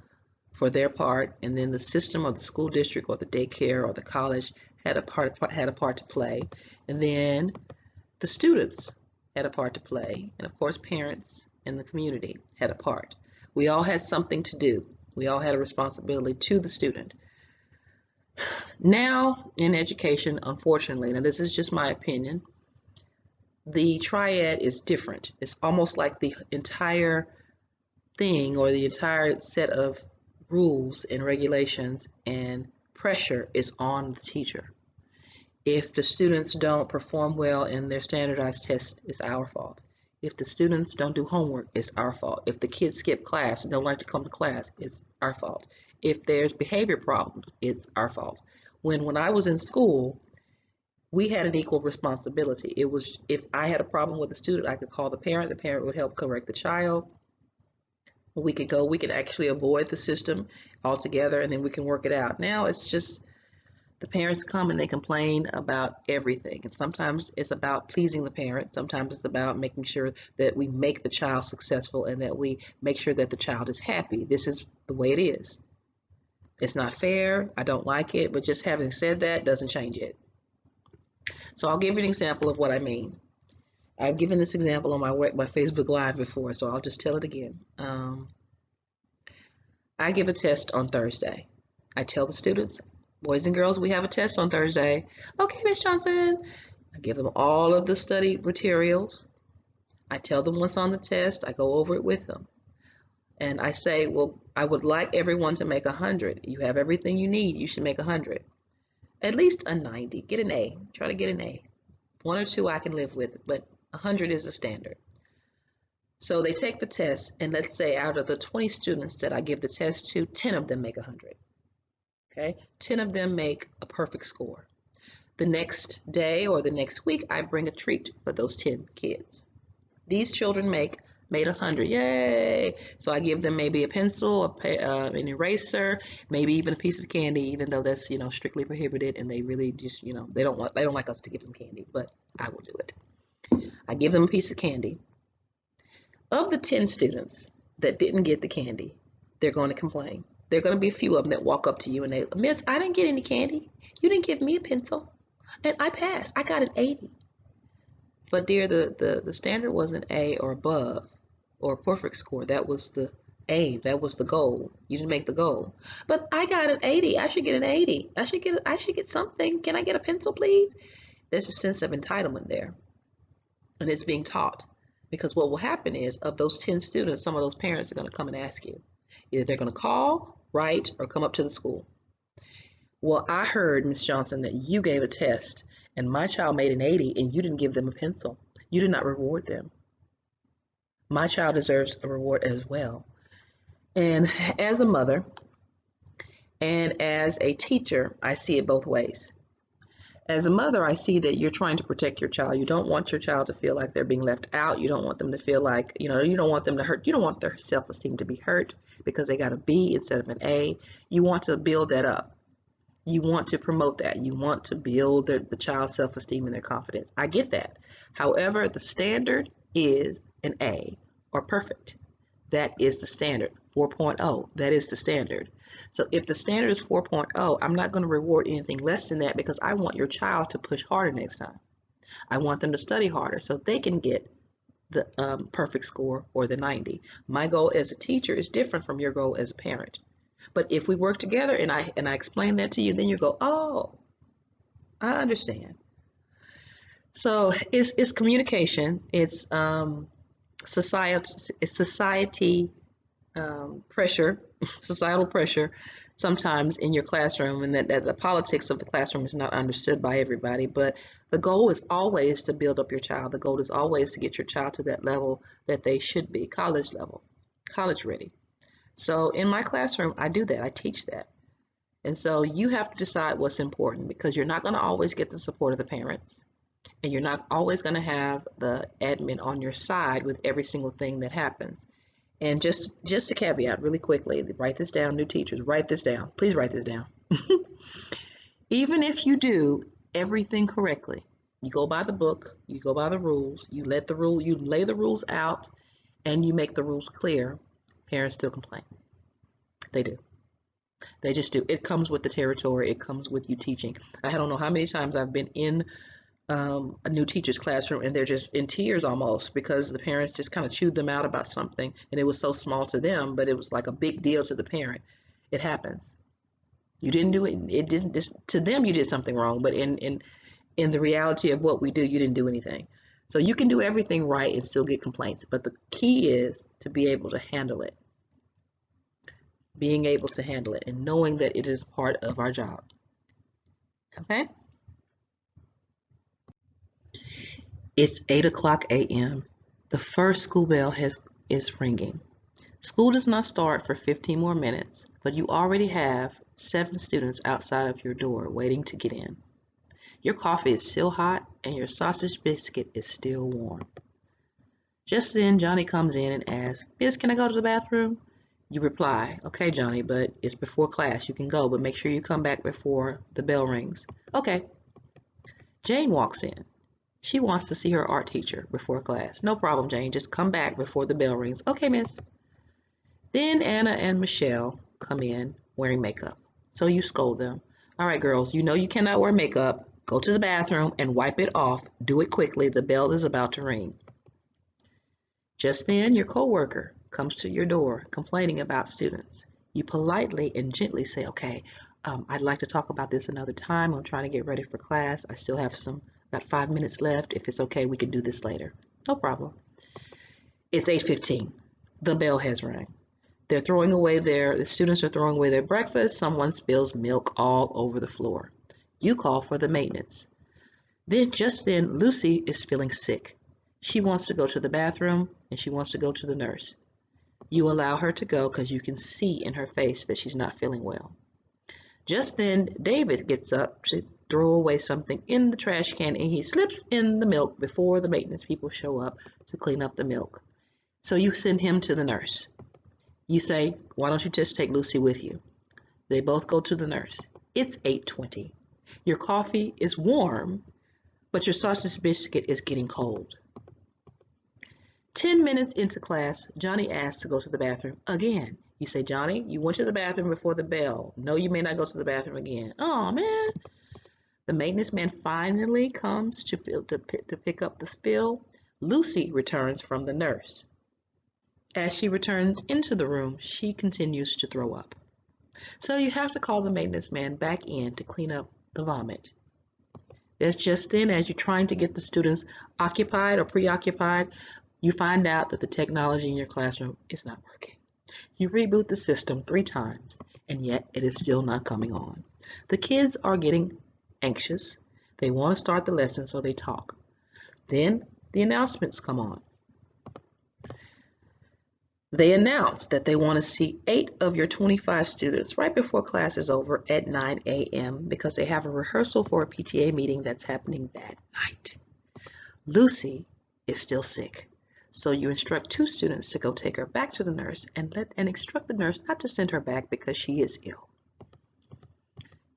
for their part, and then the system of the school district or the daycare or the college had a part to play, and then the students had a part to play, and of course parents and the community had a part. We all had something to do. We all had a responsibility to the student. Now in education, unfortunately, now this is just my opinion, the triad is different. It's almost like the entire thing or the entire set of rules and regulations and pressure is on the teacher. If the students don't perform well in their standardized tests, it's our fault. If the students don't do homework, it's our fault. If the kids skip class and don't like to come to class, it's our fault. If there's behavior problems, it's our fault. When I was in school, we had an equal responsibility. It was, if I had a problem with a student, I could call the parent would help correct the child. We could actually avoid the system altogether, and then we can work it out. Now it's just The parents come and they complain about everything. And sometimes it's about pleasing the parent. Sometimes it's about making sure that we make the child successful and that we make sure that the child is happy. This is the way it is. It's not fair. I don't like it. But just having said that doesn't change it. So I'll give you an example of what I mean. I've given this example on my Facebook Live before, so I'll just tell it again. I give a test on Thursday. I tell the students, boys and girls, we have a test on Thursday. Okay, Miss Johnson. I give them all of the study materials. I tell them what's on the test. I go over it with them. And I say, well, I would like everyone to make 100. You have everything you need. You should make 100. At least a 90. Get an A. Try to get an A. 1 or 2 I can live with, but 100 is the standard. So they take the test, and let's say out of the 20 students that I give the test to, 10 of them make 100. Okay, 10 of them make a perfect score. The next day or the next week, I bring a treat for those 10 kids. These children made 100. Yay! So I give them maybe a pencil, an eraser, maybe even a piece of candy, even though that's strictly prohibited, and they really just they don't like us to give them candy, but I will do it. I give them a piece of candy. Of the 10 students that didn't get the candy, they're going to complain. There are going to be a few of them that walk up to you and they, Miss, I didn't get any candy. You didn't give me a pencil. And I passed. I got an 80. But dear, the standard was an A or above or a perfect score. That was the A. That was the goal. You didn't make the goal. But I got an 80. I should get an 80. I should get something. Can I get a pencil, please? There's a sense of entitlement there. And it's being taught. Because what will happen is, of those 10 students, some of those parents are going to come and ask you. Either they're going to call, write, or come up to the school. Well, I heard, Miss Johnson, that you gave a test, and my child made an 80, and you didn't give them a pencil. You did not reward them. My child deserves a reward as well. And as a mother and as a teacher, I see it both ways. As a mother, I see that you're trying to protect your child. You don't want your child to feel like they're being left out. You don't want them to feel like, you don't want them to hurt. You don't want their self-esteem to be hurt because they got a B instead of an A. You want to build that up. You want to promote that. You want to build the child's self-esteem and their confidence. I get that. However, the standard is an A or perfect. That is the standard. 4.0, that is the standard. So if the standard is 4.0, I'm not going to reward anything less than that because I want your child to push harder next time. I want them to study harder so they can get the perfect score or the 90. My goal as a teacher is different from your goal as a parent. But if we work together and I explain that to you, then you go, oh, I understand. So it's communication. It's society pressure, societal pressure sometimes in your classroom, and that the politics of the classroom is not understood by everybody. But the goal is always to build up your child. The goal is always to get your child to that level that they should be, college level, college ready. So in my classroom, I do that. I teach that. And so you have to decide what's important because you're not going to always get the support of the parents. And you're not always going to have the admin on your side with every single thing that happens. And just a caveat really quickly, write this down, new teachers, write this down. Please write this down. Even if you do everything correctly, you go by the book, you go by the rules, you lay the rules out, and you make the rules clear, parents still complain. They do. They just do. It comes with the territory. It comes with you teaching. I don't know how many times I've been in a new teacher's classroom and they're just in tears almost because the parents just kind of chewed them out about something and it was so small to them, but it was like a big deal to the parent. It happens. You didn't do it. It didn't. To them, you did something wrong, but in the reality of what we do, you didn't do anything. So you can do everything right and still get complaints, but the key is to be able to handle it. Being able to handle it and knowing that it is part of our job. Okay? It's 8:00 a.m. The first school bell is ringing. School does not start for 15 more minutes, but you already have 7 students outside of your door waiting to get in. Your coffee is still hot and your sausage biscuit is still warm. Just then, Johnny comes in and asks, Miss, can I go to the bathroom? You reply, okay, Johnny, but it's before class. You can go, but make sure you come back before the bell rings. Okay. Jane walks in. She wants to see her art teacher before class. No problem, Jane. Just come back before the bell rings. Okay, miss. Then Anna and Michelle come in wearing makeup. So you scold them. All right, girls, you know you cannot wear makeup. Go to the bathroom and wipe it off. Do it quickly. The bell is about to ring. Just then, your coworker comes to your door complaining about students. You politely and gently say, okay, I'd like to talk about this another time. I'm trying to get ready for class. I still have about 5 minutes left. If it's okay, we can do this later. No problem. It's 8:15. The bell has rang. The students are throwing away their breakfast. Someone spills milk all over the floor. You call for the maintenance. Just then, Lucy is feeling sick. She wants to go to the bathroom and she wants to go to the nurse. You allow her to go because you can see in her face that she's not feeling well. Just then, David gets up to throw away something in the trash can and he slips in the milk before the maintenance people show up to clean up the milk. So you send him to the nurse. You say, why don't you just take Lucy with you? They both go to the nurse. It's 8:20. Your coffee is warm, but your sausage biscuit is getting cold. 10 minutes into class, Johnny asks to go to the bathroom again. You say, Johnny, you went to the bathroom before the bell. No, you may not go to the bathroom again. Oh, man. The maintenance man finally comes to pick up the spill. Lucy returns from the nurse. As she returns into the room, she continues to throw up. So you have to call the maintenance man back in to clean up the vomit. That's just then, as you're trying to get the students occupied or preoccupied, you find out that the technology in your classroom is not working. You reboot the system 3 times, and yet it is still not coming on. The kids are getting anxious. They want to start the lesson, so they talk. Then the announcements come on. They announce that they want to see 8 of your 25 students right before class is over at 9 a.m. because they have a rehearsal for a PTA meeting that's happening that night. Lucy is still sick. So you instruct 2 students to go take her back to the nurse and instruct the nurse not to send her back because she is ill.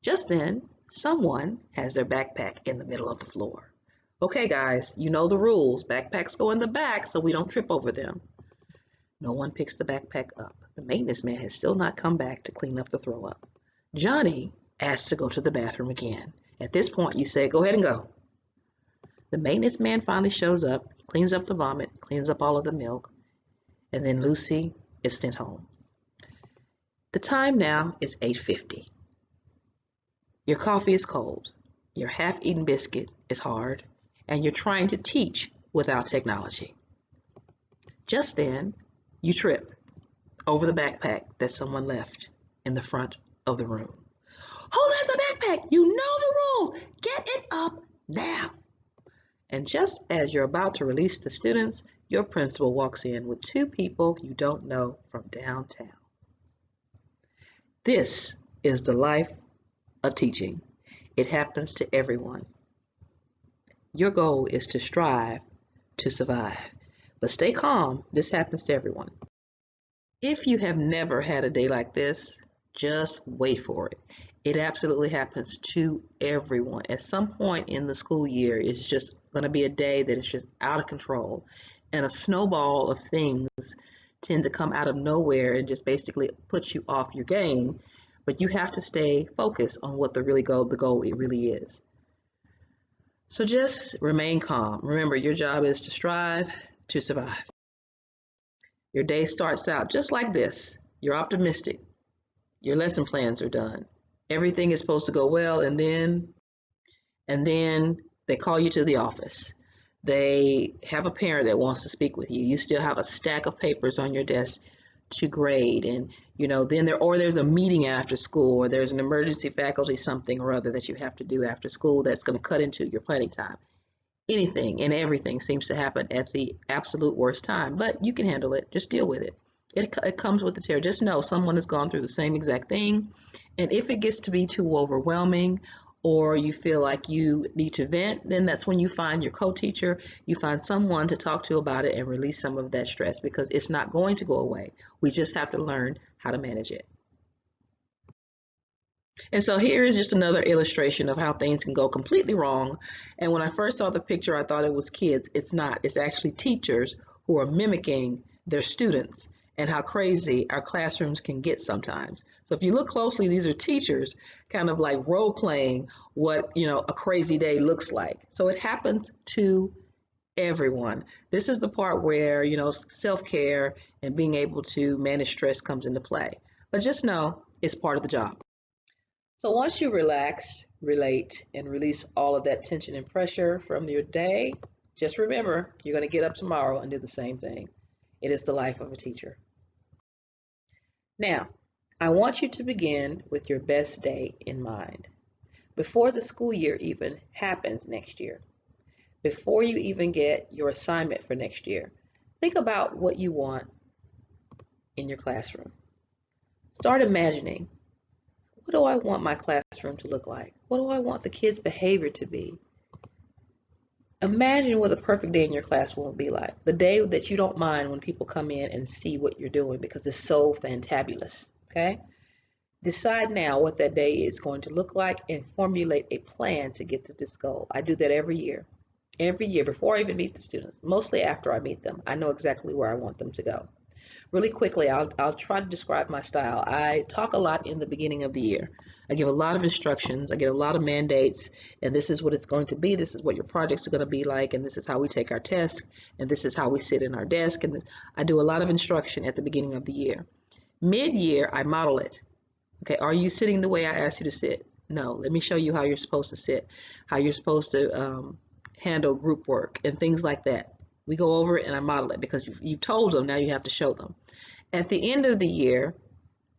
Just then, someone has their backpack in the middle of the floor. Okay, guys, you know the rules. Backpacks go in the back so we don't trip over them. No one picks the backpack up. The maintenance man has still not come back to clean up the throw up. Johnny asks to go to the bathroom again. At this point, you say, go ahead and go. The maintenance man finally shows up, cleans up the vomit, cleans up all of the milk, and then Lucy is sent home. The time now is 8:50. Your coffee is cold, your half-eaten biscuit is hard, and you're trying to teach without technology. Just then, you trip over the backpack that someone left in the front of the room. Hold on the backpack! You know the rules! Get it up now! And just as you're about to release the students, your principal walks in with 2 people you don't know from downtown. This is the life of teaching. It happens to everyone. Your goal is to strive to survive. But stay calm, this happens to everyone. If you have never had a day like this, just wait for it. It absolutely happens to everyone. At some point in the school year, it's just going to be a day that is just out of control. And a snowball of things tend to come out of nowhere and just basically put you off your game. But you have to stay focused on what the goal it really is. So just remain calm. Remember, your job is to strive to survive. Your day starts out just like this. You're optimistic. Your lesson plans are done. Everything is supposed to go well, and then they call you to the office. They have a parent that wants to speak with you. You still have a stack of papers on your desk to grade, and then there's a meeting after school, or there's an emergency faculty something or other that you have to do after school that's going to cut into your planning time. Anything and everything seems to happen at the absolute worst time, but you can handle it. Just deal with it. It comes with the territory. Just know someone has gone through the same exact thing, and if it gets to be too overwhelming or you feel like you need to vent, then that's when you find your co-teacher, you find someone to talk to about it and release some of that stress, because it's not going to go away. We just have to learn how to manage it. And so here is just another illustration of how things can go completely wrong. And when I first saw the picture, I thought it was kids. It's not. It's actually teachers who are mimicking their students, and how crazy our classrooms can get sometimes. So if you look closely, these are teachers kind of like role playing what, a crazy day looks like. So it happens to everyone. This is the part where, self-care and being able to manage stress comes into play. But just know it's part of the job. So once you relax, relate, and release all of that tension and pressure from your day, just remember, you're going to get up tomorrow and do the same thing. It is the life of a teacher. Now, I want you to begin with your best day in mind. Before the school year even happens next year, before you even get your assignment for next year, think about what you want in your classroom. Start imagining, what do I want my classroom to look like? What do I want the kids' behavior to be? Imagine what a perfect day in your classroom would be like. The day that you don't mind when people come in and see what you're doing because it's so fantabulous, okay? Decide now what that day is going to look like and formulate a plan to get to this goal. I do that every year. Every year before I even meet the students, mostly after I meet them, I know exactly where I want them to go. Really quickly, I'll try to describe my style. I talk a lot in the beginning of the year. I give a lot of instructions. I get a lot of mandates, and this is what it's going to be. This is what your projects are going to be like, and this is how we take our tests, and this is how we sit in our desk. And I do a lot of instruction at the beginning of the year. Mid-year, I model it. Okay, are you sitting the way I asked you to sit? No. Let me show you how you're supposed to sit, how you're supposed to handle group work, and things like that. We go over it and I model it because you've told them, now you have to show them. At the end of the year,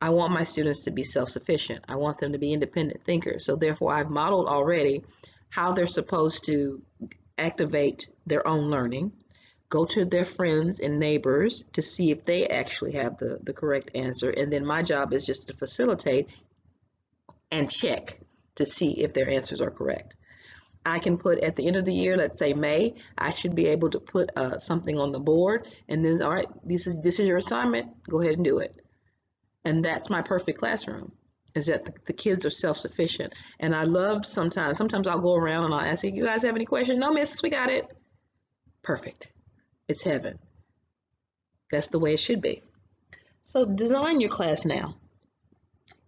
I want my students to be self-sufficient. I want them to be independent thinkers. So therefore, I've modeled already how they're supposed to activate their own learning, go to their friends and neighbors to see if they actually have the correct answer. And then my job is just to facilitate and check to see if their answers are correct. I can put at the end of the year, let's say May, I should be able to put something on the board, and then, all right, this is your assignment, go ahead and do it. And that's my perfect classroom, is that the kids are self-sufficient. And I love sometimes I'll go around and I'll ask, you guys have any questions? No, miss, we got it. Perfect. It's heaven. That's the way it should be. So design your class now.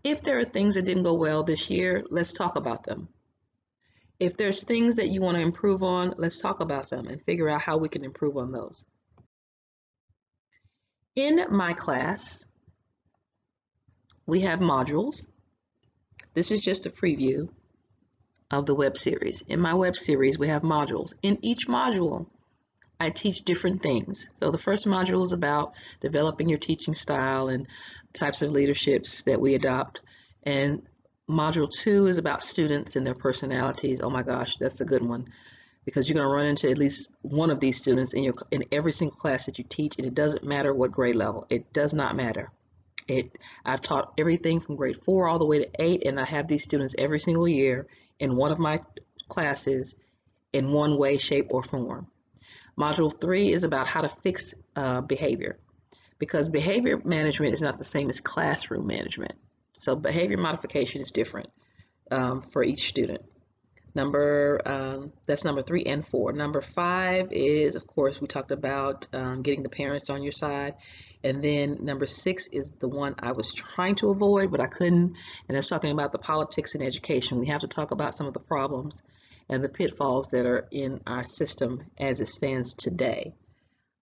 If there are things that didn't go well this year, let's talk about them. If there's things that you want to improve on, let's talk about them and figure out how we can improve on those. In my class, we have modules. This is just a preview of the web series. In my web series, we have modules. In each module, I teach different things. So the first module is about developing your teaching style and types of leaderships that we adopt. And Module 2 is about students and their personalities. Oh my gosh, that's a good one, because you're going to run into at least one of these students in every single class that you teach, and it doesn't matter what grade level. It does not matter. I've taught everything from grade 4 all the way to 8, and I have these students every single year in one of my classes in one way, shape, or form. Module 3 is about how to fix behavior, because behavior management is not the same as classroom management. So behavior modification is different for each student. That's number 3 and 4. Number 5 is, of course, we talked about getting the parents on your side. And then number 6 is the one I was trying to avoid, but I couldn't. And that's talking about the politics in education. We have to talk about some of the problems and the pitfalls that are in our system as it stands today.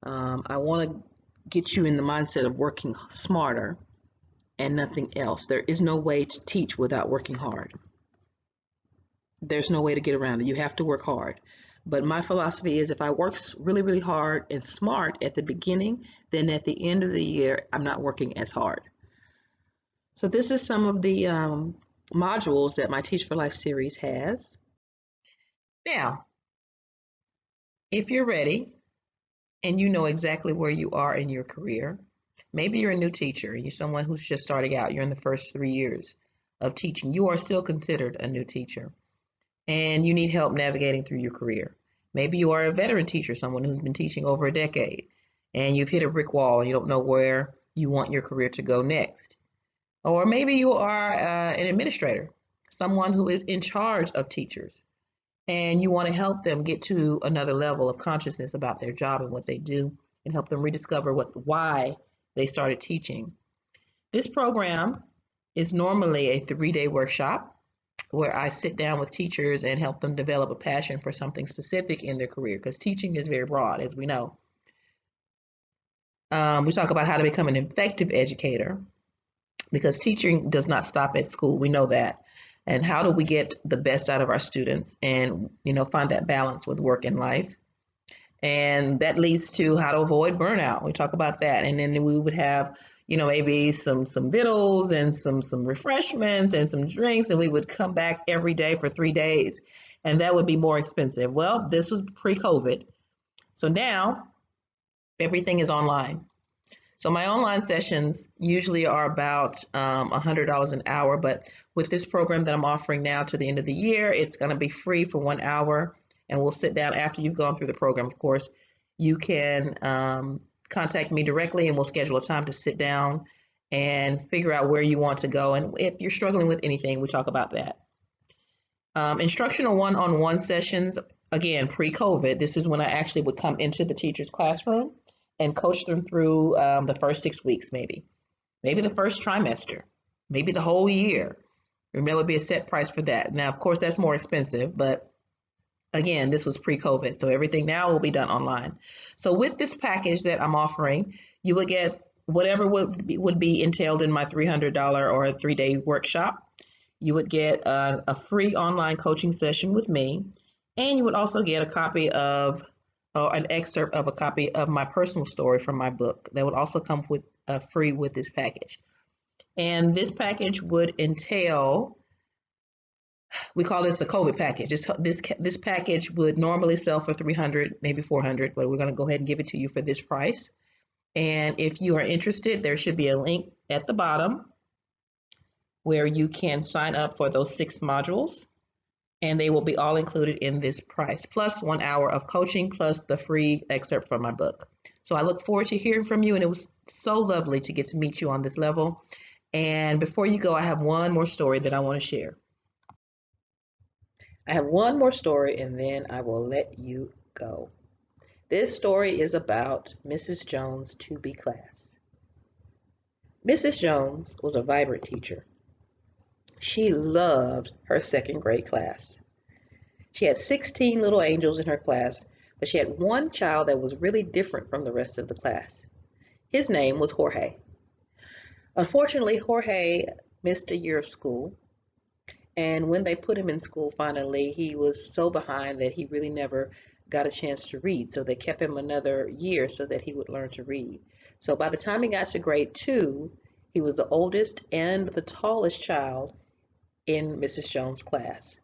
I want to get you in the mindset of working smarter and nothing else. There is no way to teach without working hard. There's no way to get around it. You have to work hard. But my philosophy is, if I work really, really hard and smart at the beginning, then at the end of the year, I'm not working as hard. So this is some of the modules that my Teach for Life series has. Now, if you're ready and you know exactly where you are in your career, maybe you're a new teacher, you're someone who's just starting out, you're in the first 3 years of teaching, you are still considered a new teacher. and you need help navigating through your career. Maybe you are a veteran teacher, someone who's been teaching over a decade, and you've hit a brick wall and you don't know where you want your career to go next. Or maybe you are an administrator, someone who is in charge of teachers, and you want to help them get to another level of consciousness about their job and what they do, and help them rediscover why they started teaching. This program is normally a 3-day workshop where I sit down with teachers and help them develop a passion for something specific in their career, because teaching is very broad, as we know. We talk about how to become an effective educator, because teaching does not stop at school. We know that. And how do we get the best out of our students and, find that balance with work and life? And that leads to how to avoid burnout. We talk about that. And then we would have, maybe some vittles and some refreshments and some drinks, and we would come back every day for 3 days. And that would be more expensive. Well, this was pre-COVID. So now everything is online. So my online sessions usually are about $100 an hour, but with this program that I'm offering now to the end of the year, it's going to be free for 1 hour, and we'll sit down after you've gone through the program. Of course, you can contact me directly, and we'll schedule a time to sit down and figure out where you want to go. And if you're struggling with anything, we talk about that. Instructional one-on-one sessions, again, pre-COVID, this is when I actually would come into the teacher's classroom and coach them through the first 6 weeks, maybe the first trimester, maybe the whole year. There would be a set price for that. Now, of course, that's more expensive, but again, this was pre-COVID, so everything now will be done online. So with this package that I'm offering, you would get whatever would be entailed in my $300 or a 3-day workshop. You would get a free online coaching session with me, and you would also get a copy of an excerpt of a copy of my personal story from my book that would also come with free with this package. And this package would entail, we call this the COVID package. This package would normally sell for $300, maybe $400, but we're going to go ahead and give it to you for this price. And if you are interested, there should be a link at the bottom where you can sign up for those 6 modules. And they will be all included in this price, plus 1 hour of coaching, plus the free excerpt from my book. So I look forward to hearing from you, and it was so lovely to get to meet you on this level. And before you go, I have one more story that I want to share. I have one more story, and then I will let you go. This story is about Mrs. Jones' 2B class. Mrs. Jones was a vibrant teacher. She loved her 2nd grade class. She had 16 little angels in her class, but she had one child that was really different from the rest of the class. His name was Jorge. Unfortunately, Jorge missed a year of school, and when they put him in school finally, he was so behind that he really never got a chance to read, so they kept him another year so that he would learn to read. So by the time he got to grade 2, he was the oldest and the tallest child in Mrs. Jones' class.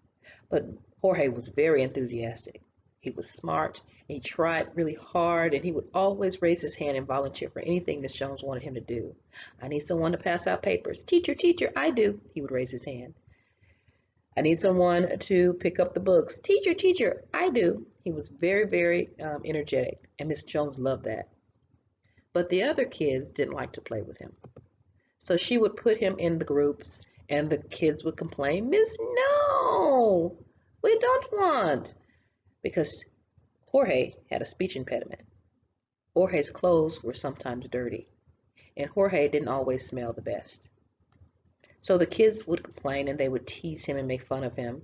But Jorge was very enthusiastic. He was smart, and he tried really hard, and he would always raise his hand and volunteer for anything Miss Jones wanted him to do. I need someone to pass out papers. Teacher, teacher, I do. He would raise his hand. I need someone to pick up the books. Teacher, teacher, I do. He was very, very energetic, and Miss Jones loved that. But the other kids didn't like to play with him. So she would put him in the groups, and the kids would complain, Miss, no, we don't want, because Jorge had a speech impediment. Jorge's clothes were sometimes dirty, and Jorge didn't always smell the best. So the kids would complain, and they would tease him and make fun of him.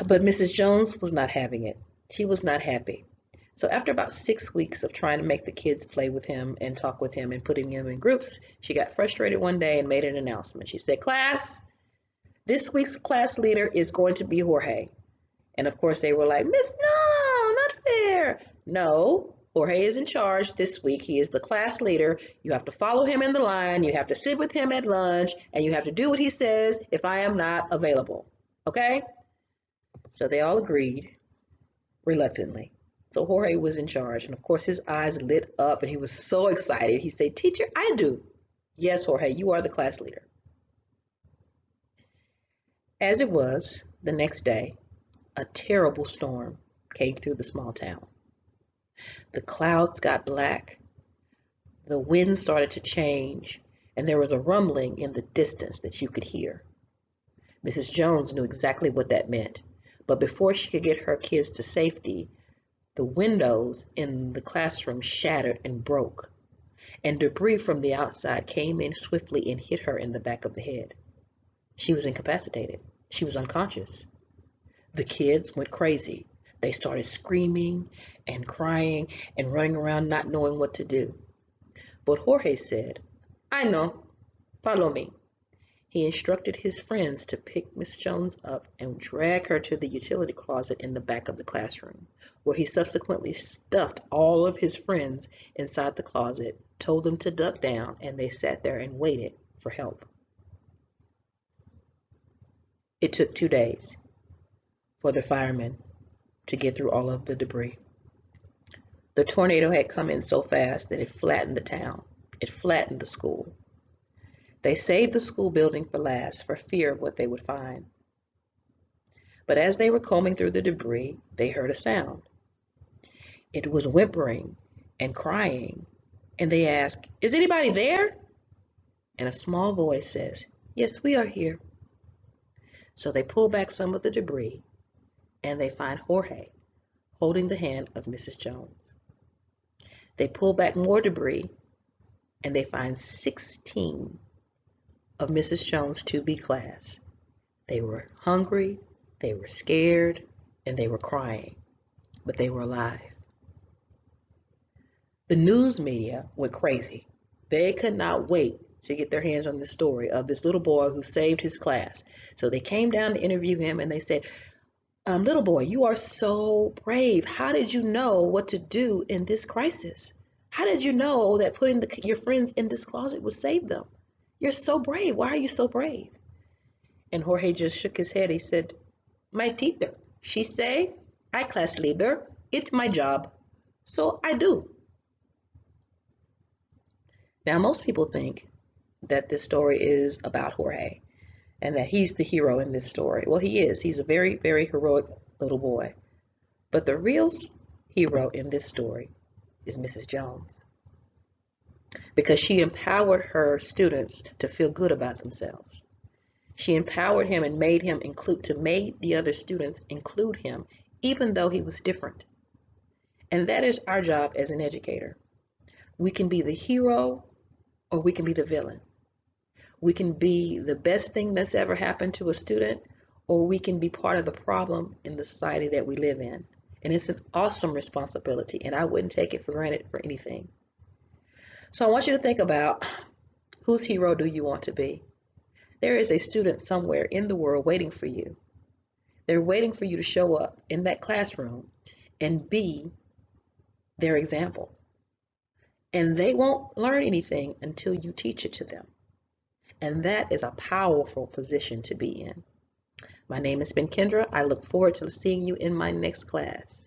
But Mrs. Jones was not having it. She was not happy. So after about 6 weeks of trying to make the kids play with him and talk with him and putting him in groups, she got frustrated one day and made an announcement. She said, class, this week's class leader is going to be Jorge. And of course they were like, Miss, no, not fair. No, Jorge is in charge this week. He is the class leader. You have to follow him in the line. You have to sit with him at lunch, and you have to do what he says if I am not available. Okay? So they all agreed reluctantly. So Jorge was in charge, and of course his eyes lit up, and he was so excited. He said, teacher, I do. Yes, Jorge, you are the class leader. As it was, the next day, a terrible storm came through the small town. The clouds got black, the wind started to change, and there was a rumbling in the distance that you could hear. Mrs. Jones knew exactly what that meant, but before she could get her kids to safety, the windows in the classroom shattered and broke, and debris from the outside came in swiftly and hit her in the back of the head. She was incapacitated. She was unconscious. The kids went crazy. They started screaming and crying and running around not knowing what to do. But Jorge said, "I know. Follow me." He instructed his friends to pick Miss Jones up and drag her to the utility closet in the back of the classroom, where he subsequently stuffed all of his friends inside the closet, told them to duck down, and they sat there and waited for help. It took 2 days for the firemen to get through all of the debris. The tornado had come in so fast that it flattened the town. It flattened the school. They saved the school building for last for fear of what they would find. But as they were combing through the debris, they heard a sound. It was whimpering and crying, and they asked, "Is anybody there?" And a small voice says, "Yes, we are here." So they pull back some of the debris, and they find Jorge holding the hand of Mrs. Jones. They pull back more debris, and they find 16 of Mrs. Jones' 2B class. They were hungry, they were scared, and they were crying, but they were alive. The news media went crazy. They could not wait to get their hands on the story of this little boy who saved his class. So they came down to interview him, and they said, "Little boy, you are so brave. How did you know what to do in this crisis? How did you know that putting your friends in this closet would save them? You're so brave. Why are you so brave?" And Jorge just shook his head. He said, "My teacher, she say, I class leader. It's my job. So I do." Now, most people think that this story is about Jorge and that he's the hero in this story. Well, he is. He's a very, very heroic little boy. But the real hero in this story is Mrs. Jones, because she empowered her students to feel good about themselves. She empowered him and made the other students include him, even though he was different. And that is our job as an educator. We can be the hero or we can be the villain. We can be the best thing that's ever happened to a student, or we can be part of the problem in the society that we live in. And it's an awesome responsibility, and I wouldn't take it for granted for anything. So I want you to think about, whose hero do you want to be? There is a student somewhere in the world waiting for you. They're waiting for you to show up in that classroom and be their example. And they won't learn anything until you teach it to them. And that is a powerful position to be in. My name has been Kendra. I look forward to seeing you in my next class.